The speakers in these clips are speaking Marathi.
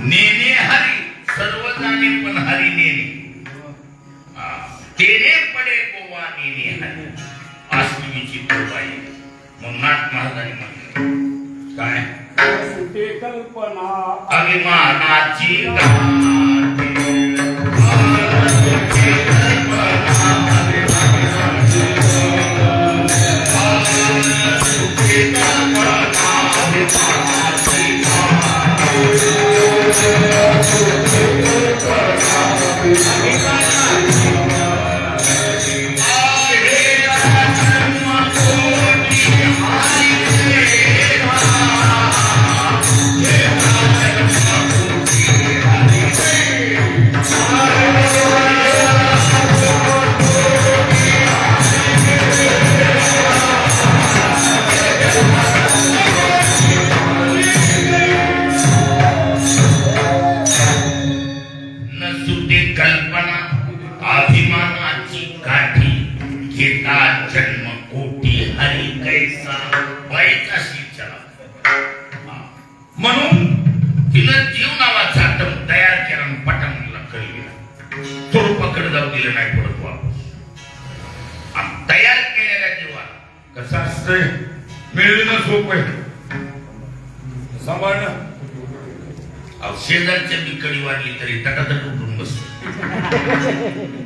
नेने हरी सर्व जाणे पण हरी नेने तेने पडे गोवा नेने हरी वास्तविकची बाई म्हणून नाथ महाराजांनी म्हटलं काय सुटे कल्पना अभिमानाची कल्पना अभिमानाची काठी घेता जन्म कोटी हरी कैसा वैकाशी चला म्हणून तिनं जीव नावाचा आटम तयार केला आणि पटंगला कळविला स्वरूपाकडे जाऊ दिलं नाही पडत वापस आणि तयार केलेल्या जीवाला कसं असतंय मिळणं सोपं आहे सांभाळणं शेजारच्या बिकडी वाढली तरी तटातट उठून बसतो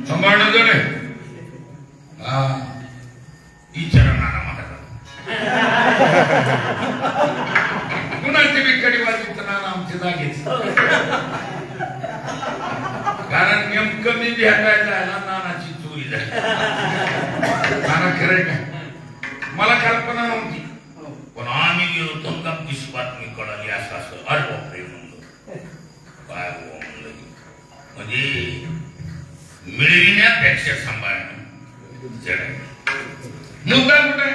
सांभाळणं जण विचारा नाना महाराज कुणाची बिकडी वाढली तर नाना आमच्या जागेच कारण नेमकं मी भेटायला ना नानाची चोरी झाली नाना खरंय का मला कल्पना नव्हती पण आम्ही गेलो तर गप्पीस बातमी कळाली असं असं अरे बापरे काय म्हणजे मिळविण्यापेक्षा सांभाळणं जड मुद्दा कुठे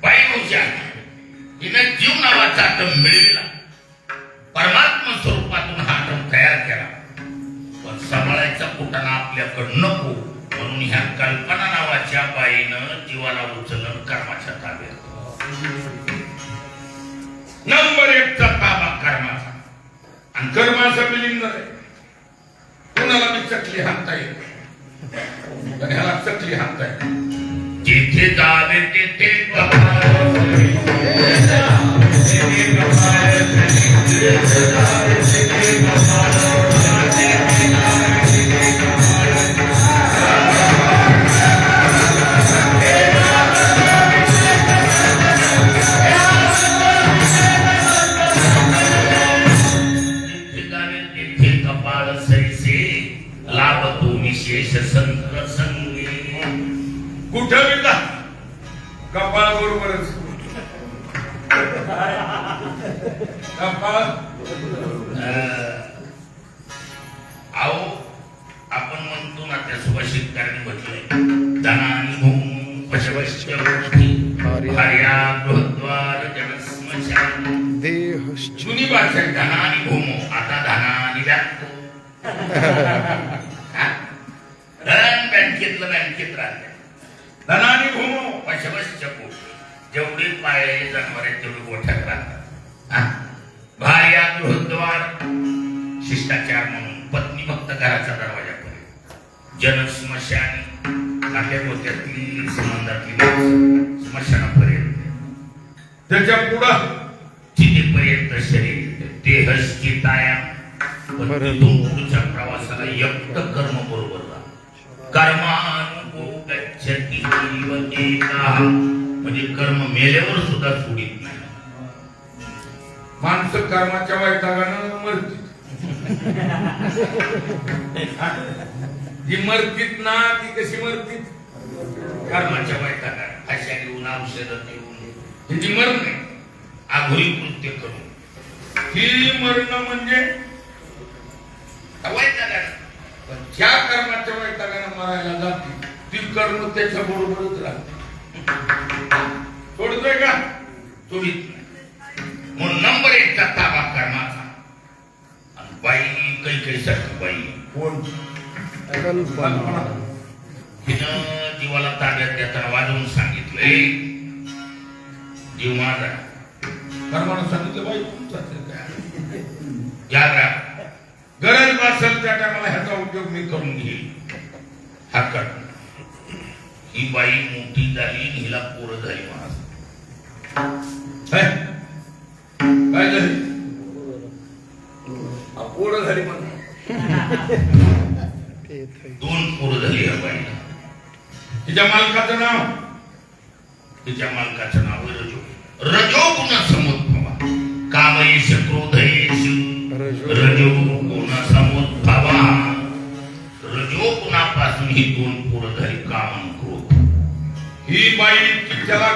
बाई हुशार हिनं जीव नावाचा आटम मिळविला परमात्मा स्वरूपातून हा आटम तयार केला पण सांभाळायचा कुठाना आपल्याकडं नको म्हणून ह्या कल्पना नावाच्या बाईनं जीवाला उचलून कर्माच्या ताब्यात नंबर 1 चा ताबा कर्माचा आणि कर्माचा बिलिंग आहे कोणाला मी चकली हाणता येत आणि ह्याला चकली हाणता येत जिथे जावे तिथे कुठं मिळता कपाळ बरोबरच कपाळ आओ आपण म्हणतो ना त्या सुभाषितकारांनी म्हटलंय धनानी भूम पशवश्च गोष्टी हर्या बृहद्वार जनस्मशान देह जुनी भाषा धनानी भूमो आता धनानी व्याप्तो धन बँकेतलं बँकेत राहते धनानी भूमो पशवश्च गोष्टी जेवढे पाळलेले जनावर आहेत तेवढे गोठ्यात राहतात भार्या गृहद्वार शिष्टाचार म्हणून पत्नी फक्त घराच्या दरवाजापर्यंत जनस्मशानी नात्यागोत्यातली संबंधातली स्मशानापर्यंत त्याच्या पुढं चितेपर्यंत शरीर देहश्चिताया पुढच्या प्रवासाला युक्त कर्म बरोबर कर्मानुभव गच्छति एका म्हणजे कर्म मेल्यावर सुद्धा सोडित नाही माणसं कर्माच्या वैतागानं मरतील जी मरतीत ना ती कशी मरतीत कर्माच्या वैतागानं अशा घेऊन औषध देऊन ती मरण नाही आघोरी कृत्य करून ही मरण म्हणजे वैतागानं पण ज्या कर्माच्या वैतागानं मरायला जाते ती कर्म त्याच्या बरोबरच राहते सोडतोय का सोडित नाही म्हणून नंबर 1 चा ताबा कर्माचा आणि बाई काही सारखी बाई कोण कल्पना तिनं जीवाला ताब्यात देताना वाजवून सांगितलंय जीव माझा कर्मानं सांगितलं बाई तुमचा याद राख, गरज असेल त्या टायमाला ह्याचा उपयोग मी करून घेईन. हा कर. ही बाई मोठी झाली, हिला पोरं झाली महाराज. काय झाली? पोरं झाली म्हणा. 2 पोरं झाली ह्या बाईला. तिच्या मालकाचं नाव, तिच्या मालकाचं नाव आहे रजो. रजोगुण समुद्भवा कामयेश क्रोधयेश रजोगुण समुद्भवा. रजोगुणापासून ही 2 पोरं झाली, काम आणि क्रोध. ही बाई तिच्याला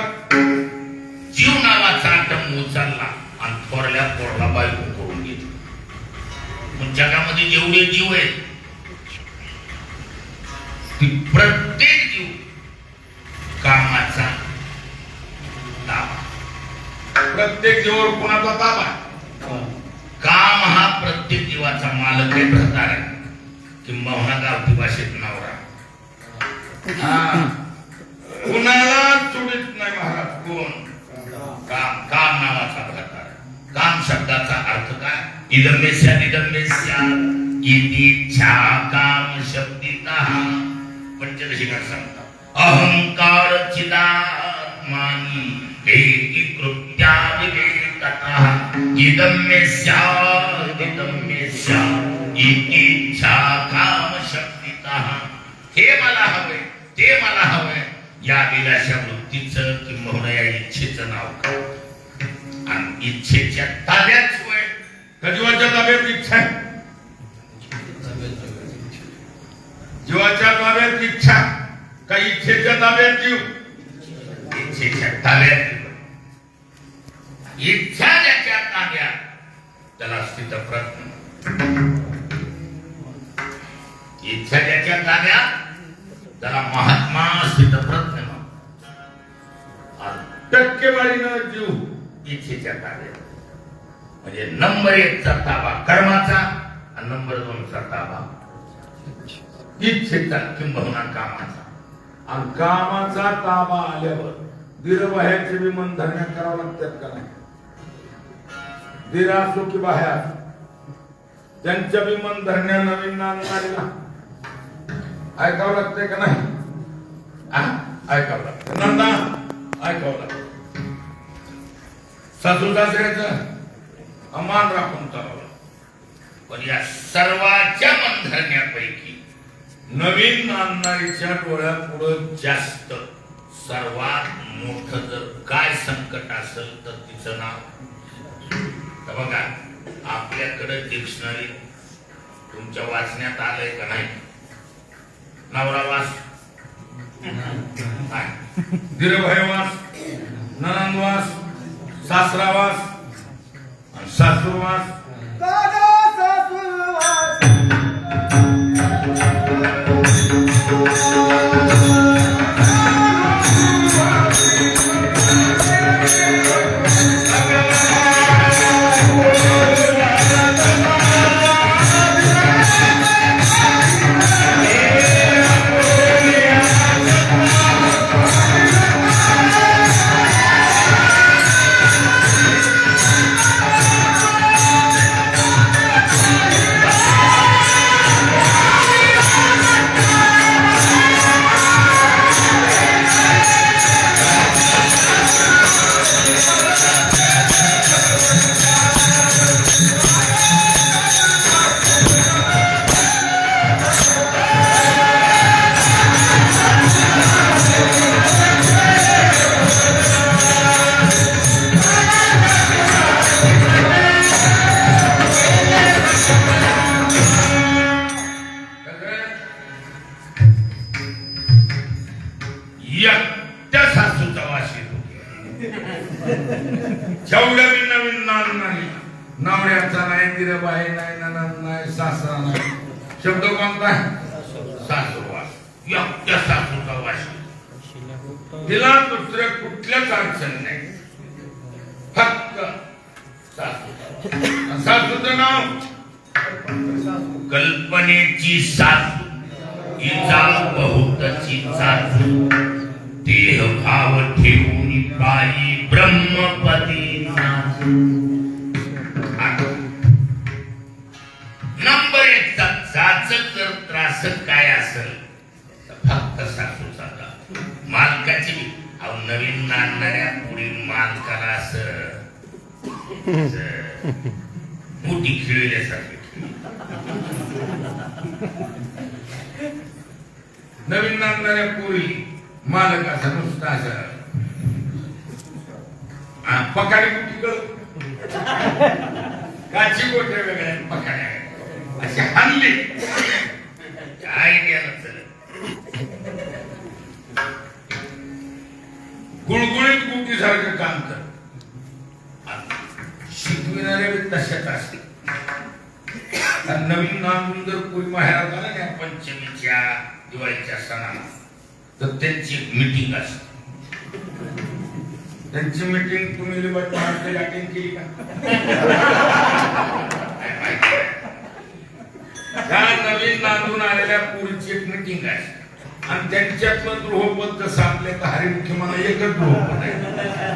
जीव नावाचा आटम उचलला आणि थोरल्या पोरला बायको करून घेतली. मग जगामध्ये जेवढे जीव आहेत ती प्रत्येक जीव कामाचा ताबा. प्रत्येक जीवावर कोणाचा ताबा? काम हा प्रत्येक जीवाचा मालक आहे, प्रकार आहे. किंबहुना गावठी भाषेत नवरा. कुणाला सोडित नाही महाराज. कोण? काम. काम नावाचा प्रकार. काम शब्दाचा अर्थ काय? इदमेस्या इदमेस्या इच्छा काम शब्दितः. पंचदशिकात सांगतात अहंकार चिदात्मानी वेदी कृत्या विवेकतः इदमेस्या इदमेस्या इच्छा काम शब्दितः. हे मला हवे, ते मला हवे, या विलाशा वृत्तीचं किंवा या इच्छेचं नाव काय? आणि इच्छेच्या ताब्यात होय का जीवाच्या ताब्यात इच्छा आहे? जीवाच्या ताब्यात इच्छा का इच्छेच्या ताब्यात जीव? इच्छेच्या ताब्यात. इच्छा ज्याच्या ताब्यात त्याला स्थितप्रज्ञ. इच्छा ज्याच्या ताब्यात त्याला महात्मा स्थितप्रज्ञ. टक्केवारीनं जीव इच्छेच्या ताब्यात. म्हणजे नंबर 1 चा ताबा कर्माचा आणि नंबर 2 चा ताबा इच्छेचा किंबहुना कामाचा. आणि कामाचा ताबा आल्यावर दीर्घबाह्याचे विमान धरण्या करावं लागतात का नाही? दीर असो की बाह्या त्यांच्या विमान धरण्या नवीन नांदणारीला ऐकावं लागतंय का नाही? ऐकावं लागतं. नंदा ऐकावं लागतं. सासू सासऱ्याचं अमान राखून चालवलं. पण या सर्वाच्या बंधण्यापैकी नवीन नांदणारीच्या डोळ्यापुढं जास्त सर्वात मोठं जर काय संकट असेल तर तिचं नाव. तर बघा आपल्याकडे डिक्शनरी तुमच्या वाचण्यात आलंय का नाही? नवरावास, दीर्घभयवास, ननंदवास, सासरावास आणि सासूरवास. एकट्या सासूचा वास येतो. जेवढ्या बी नवीन नांद नाही, नवऱ्याचा नाही, दिरबाई नाही, ननंद नाही, सासरा नाही. शब्द कोणता? सासूवास. एकट्या सासूचा वास. तिला दुसऱ्या कुठल्याच अडचण नाही, फक्त सासू. सासूचं नाव कल्पनेची सासू. हिचा बहुतची सासू. देह भाव ठेवून पायी ब्रह्मपदी नाचू. याच जर त्रास काय असेल तर फक्त सासूचा का मालकाची अहो नवीन नांदणाऱ्या पुढील मालकाला असं मोठी खिळल्यासारखी नवीन नांदणाऱ्या पुरी मालक असा नुसता असा पकाडी कुठे कळ काची गोटे वेगळ्या पकाड्या अशी हानली काय गेलं चल गुळगुळीत गुटी सारखं काम कर शिकविणारे तशाच असते नवीन नांदून जर कोणी माहेरात आला ना पंचमीच्या दिवाळीच्या सणाला तर त्यांची मीटिंग असते त्यांची मीटिंग तुम्ही अटेंड केली का त्या नवीन नांदून आलेल्या पुरीची एक मीटिंग आहे आणि त्यांच्यातलं गृहपद जसं आपल्या हरी मुख्यमंत्री एकच गृहपद आहे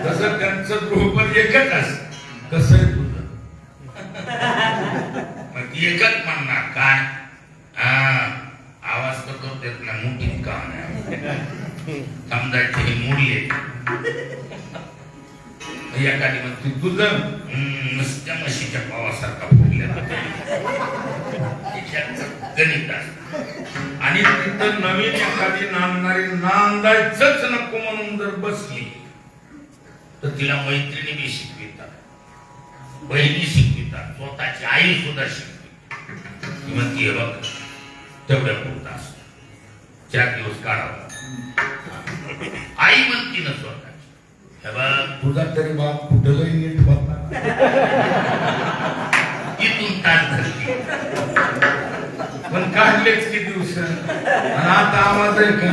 तसं त्यांचं गृहपद एकच असत कसं आहे तुझं मग एकच म्हणणार काय आवाज तर करत ना मुठीत का नाही समजायची ही मुडी आहे एखादी म्हणते तुझं नुसत्या म्हशीच्या पावासारखा फुगलेला गणित असत आणि तिथं नवीन एखादी नांदणारी नांदायचंच नको म्हणून जर बसली तर तिला मैत्रिणी बी शिकवितात बहिणी शिकवितात स्वतःची आई सुद्धा शिकवितात ती म्हणते हे बघ तेवढ्या पुरता असतो 4 दिवस काढावा आई म्हणती ना स्वतः तुझा तरी बाप कुठलंही नीट होता इथून तास धरली पण काढलेच की दिवस आणि आता आवाज आहे का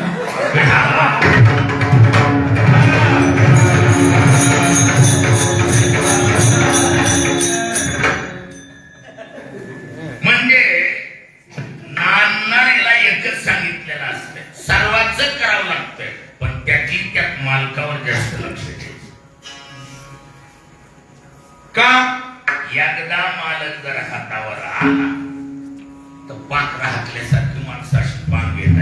म्हणजे नांदणाऱ्याला एकच सांगितलेलं असतं सर्वांच करावं लागतंय पण त्याची त्यात मालकावर जास्त लक्ष द्यायचं का एकदा मालक जर हातावर आला तर पाखरा हातल्यासारखी माणसाशी पांग येत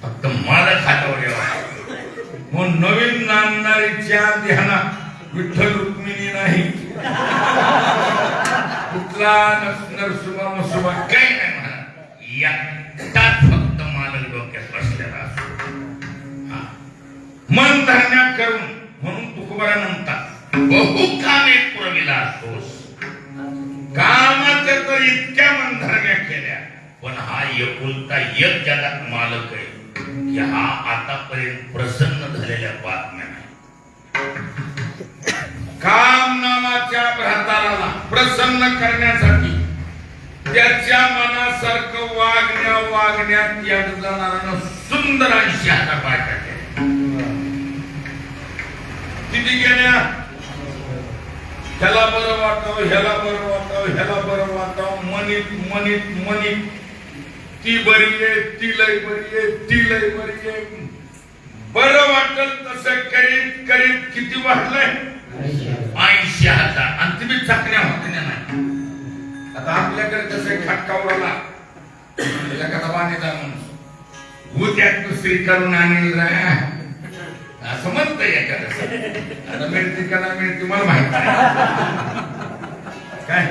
फक्त मालक हातावर यावा मग नवीन नांदणारीच्या ध्यानात विठ्ठल रुक्मिणी नाही कुठला नरसुबा मसुबा काही नाही म्हणा एकटाच फक्त मालक डोक्यात बसलेला असतो मन धरण्या करून म्हणून तुकोबारा म्हणतात बहु कामे पुरविला असतोस कामाच्या तर इतक्या मन धरण्या केल्या पण हा एकुलता एक जगात मालक आहे की हा आतापर्यंत प्रसन्न झालेल्या बातम्या नाही काम नावाच्या भ्राताला प्रसन्न करण्यासाठी त्याच्या मनासारखं वागण्यात यात जाणारा सुंदर 80,000 बायका किती गेल्या ह्याला बरं वाटावं ह्याला बरं वाटावं ह्याला बरं वाटावं मनीत ती बरी आहे ती लय बरी आहे ती लय बरी आहे बरं वाटल तसं करीत किती वाटलंय 80,000 आणि तुम्ही चाकण्या होत्या नाही आता आपल्याकडे कसं खटकावला एखादा बाणेदार माणूस उद्यात दुसरी करून आणील असं म्हणतंय एखादं आता मिळते का नाही मिळते मला माहित नाही काय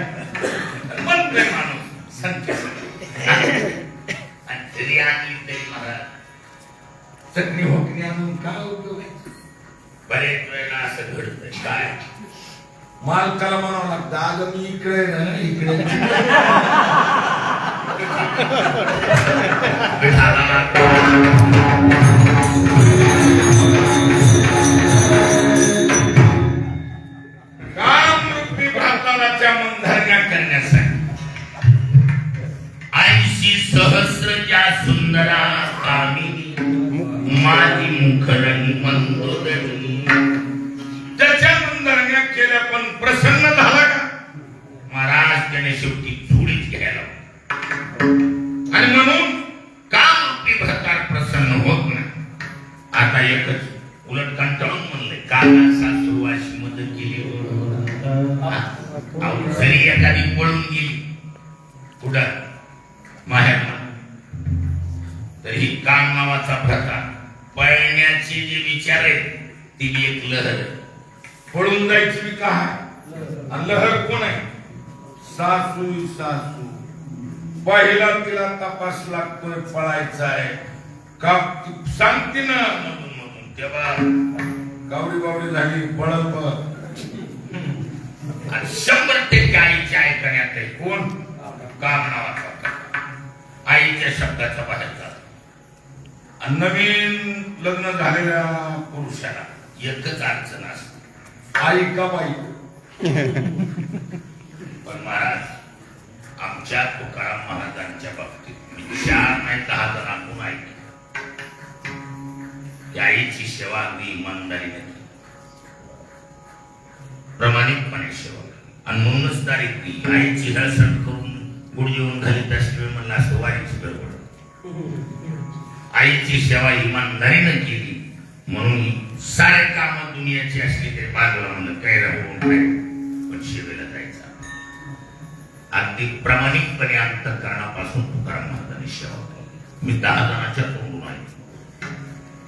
म्हणतोय माणूस संख्या तरी आणली तरी मला चटणी होकणी आणून काय उपयोग आहे बरेच वेळेला असं घडतंय काय मालकाला म्हणावं लागतं अगं मी इकडे ना इकडे कामरूपी भारताच्या मनधरण्या करण्यासाठी 80 सहस्र ज्या सुंदरा कामिनी माझी मुखरणी मंदोदरी त्याच्या मनधरण्या केल्या पण प्रसन्न झाला का महाराज त्याने शेवटी झोडीत घ्यायला आणि म्हणून कामरूपी भरतार प्रसन्न होत नाही आता एकच उलट कंटाळून म्हणले काका सासू अशी मदत केली अहो, जरी एखादी पळून गेली कुठं माहेरला, तर ही काम नावाचा प्रकार, पळण्याचे जे विचार आहेत ती बी एक लहर आहे. पळून जायची बी का आहे? आणि लहर कोण आहे? सासू सासू. पहिला तिला तपास लागतोय, पळायचा आहे का सांगते ना मधून मधून तेव्हा गावडी बावडी झाली पळत आणि 100% आईच्या ऐकण्यात आहे. कोण? काम नावाचा प्रकार. आईच्या शब्दाचा बाहेर जातो. आणि नवीन लग्न झालेल्या पुरुषाला एकच अडचण असते, आई का बाई? पण महाराज आमच्या तुकाराम महाराजांच्या बाबतीत मी 4 नाही 10 जणांकडून ऐकलं. या आईची सेवा अगदी इमानदारीने केली, प्रामाणिकपणे सेवा केली. आणि म्हणूनच दारिद्री आईची हळसण करून गुड जेवण घालीत असल्यामुळे म्हणलं असं वारीची गडबड. आईची सेवा इमानदारीने केली म्हणून सारे काम दुनियाची असली तरी बाजूला म्हणलं काय राहून काय, पण सेवेला जायचं. अगदी प्रामाणिकपणे अंतःकरणापासून तुकाराम महाराजांनी सेवा केली. मी 10 जणांच्या तोंडून ऐकलं.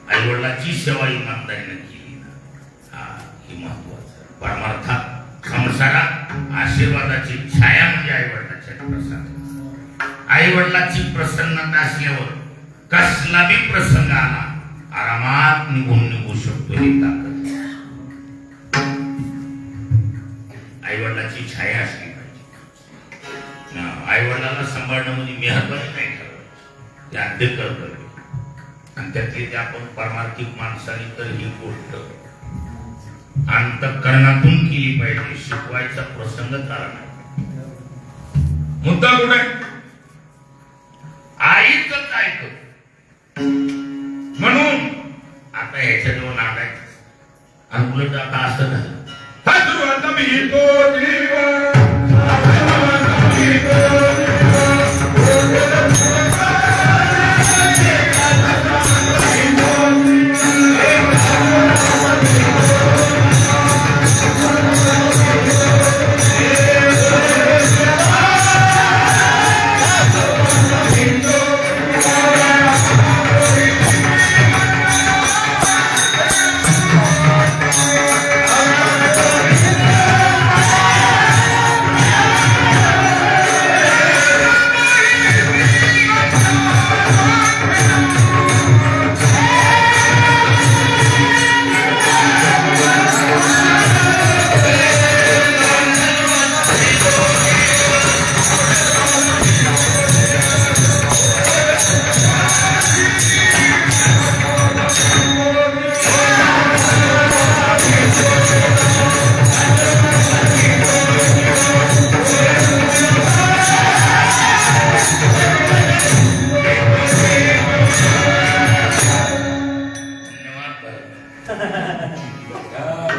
आई वडिलांची सेवा इमानदारीने केली ना, हा हे महत्वाचं. परमार्थात संसारात आशीर्वादाची छाया म्हणजे आई वडिलांच्या प्रसन्न. आई वडिलांची प्रसन्नता असल्यावर कसला बी प्रसंग आला आरामात निघू शकतो. ही ताकद आई वडिलांची छाया असली पाहिजे. आई वडिलांना सांभाळणं म्हणजे मेहरबानी नाही ठरवायची, ते आद्य कर्तव्य. आणि त्यातली ते आपण परमार्थिक माणसाने तर ही गोष्ट अंतःकरणातून केली पाहिजे. शिकवायचा प्रसंग आला नाही. मुद्दा कुठे? आईच ऐकत म्हणून आता ह्याच्या जवळ नागायचं. आणि उलट आता असं झालं,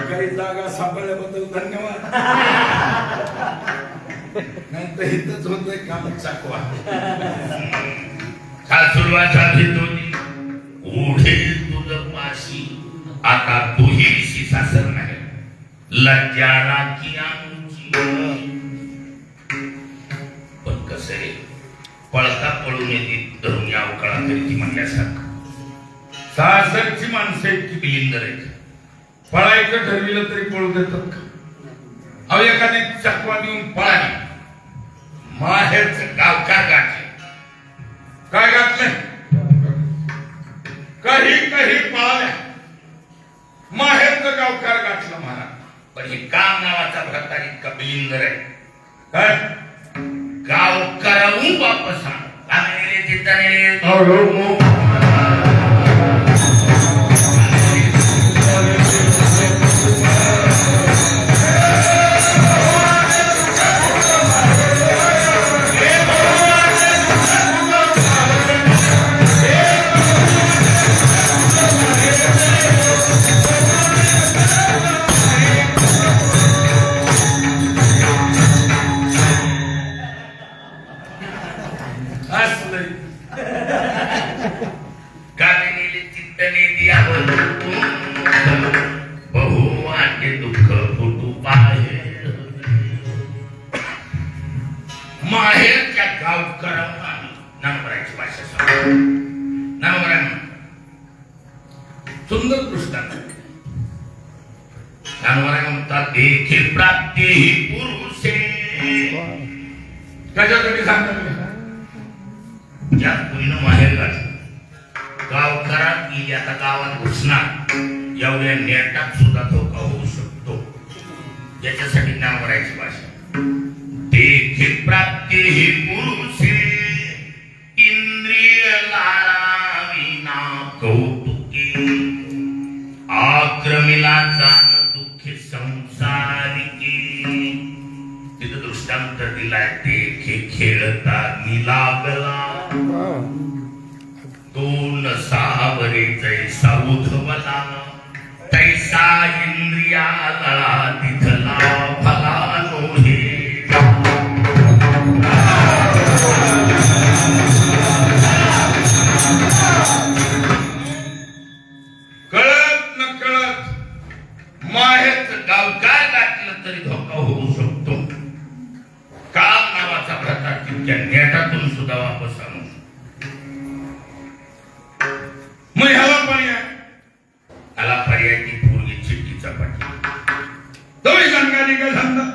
काही जागा सांभाळल्याबद्दल धन्यवाद. नाही तर इथंच होतंय काम चाकवा. सासुरवाचा भितोनी ओढेल तुझ पाशी, आता तुहीशी सासर नाही लज्जा राखी आमची. पण कसं रे, पळता पळून येते धरून या अवकाळा तरी ती म्हणल्यासारखं. सासरची माणसं इतकी बिलिंदर आहेत. पळायचं ठरविलं तरी पळू देतात का? अहो एखादी चकवा देऊन पळाली, माहेरचं गावकार गाठले. काय घातलंय? काही काही पळाल्या, माहेरचं गावकार गाठलं महाराज. पण हे काम नावाचा प्रकार इतका बिलिंदर आहे. काय गावकाराहून वापस आण. आम्ही तिथं नेले. असलंय म्हणतात देखे प्राप्ती ही पुरुषे. कशासाठी सांगतात ज्या कोणीनं माहेर घातलं गावकरात गेली आता गावात घुसणार एवढ्या नेटात सुद्धा धोका होऊ शकतो. याच्यासाठी नावरायची भाषा देखे प्राप्ती ही पुरुषे इंद्रिय लाविना कौतुके आक्रमिला जाण दुःखे संसारिके. तिथं दृष्टांत दिलाय देखे खेळता लागला दोन सावरे जैसा उधवला तैसा इंद्रियाला तिथला फला नोहे. कळत न कळत माहेरच गाव काय घातलं तरी धोका होऊ शकतो. काम नावाचा प्रकार तितक्या नेटातून सुद्धा वापस आणू मग ह्याला पर्याय त्याला पर्याय ती पूर्वी चिठ्ठी चपाटी. तुम्ही सांगा का सांगता